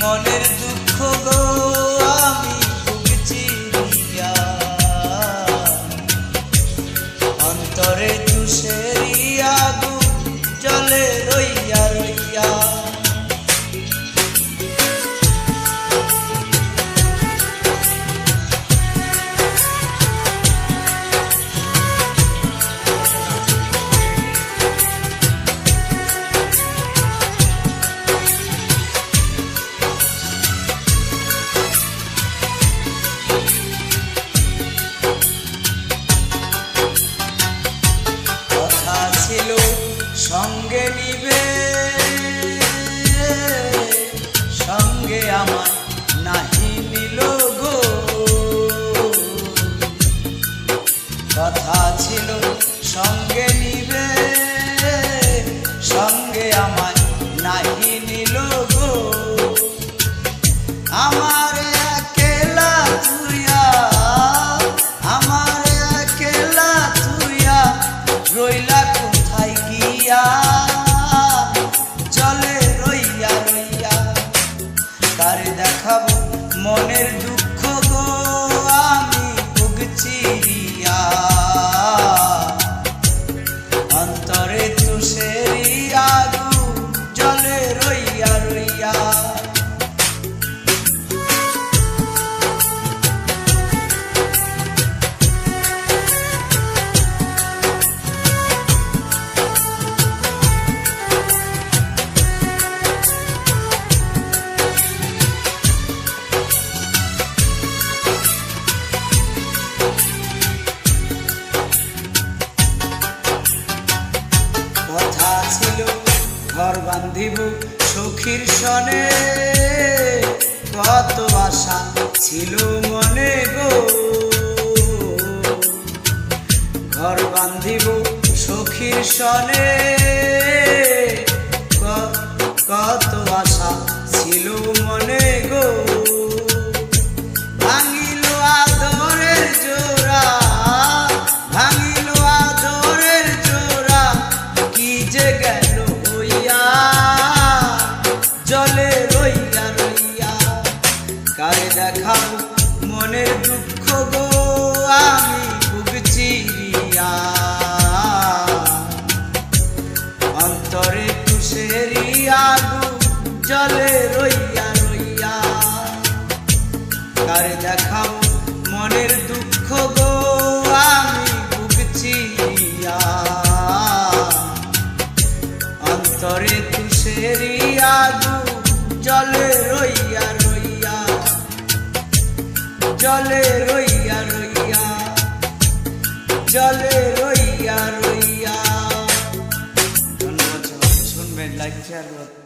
মনের দুঃখ গো আমি ভুগছি রিয়া, অন্তরে তুষেরি আগুন জ্বলে রইয়া রইয়া। ছিল সঙ্গে নিবে, সঙ্গে আমার নাহি নিল গো। কথা ছিল সঙ্গে নিবে, সঙ্গে আমার নাহি নিল গো। আমার একলা তুইয়া, আমার একলা তুইয়া রইলা কোথায় গিয়া, জলে রইয়া রইয়া। কারে দেখাবো মনের দুঃখ গো আমি ভুগছি রিয়া, অন্তরে তুষেরি আগুন জলে রইয়া রইয়া। কথা ছিল ঘর বান্ধিব সখীর সনে, কত আশা ছিল মনে গো। ঘর বান্ধিব সখীর সনে, কত আশা ছিল মনে গো। ভাঙিল আদরের জোড়া, ভাঙিল আদরের জোড়া, কি যে গেল হইয়া, জলে রইয়া রইয়া। কারে দেখাবো মনের দুঃখ গো আমি ভুগছি রিয়া, অন্তরে তুষেরি আগুন জলে রইয়া রইয়া। কারে দেখাবো মনের দুঃখ গো আমি ভুগছি রিয়া, অন্তরে তুষেরি আগুন জলে রইয়া রইয়া, জলে রইয়া রইয়া, জলে রইয়া রইয়া। ধন্যবাদ সবাইকে, শুনবেন, লাইক শেয়ার।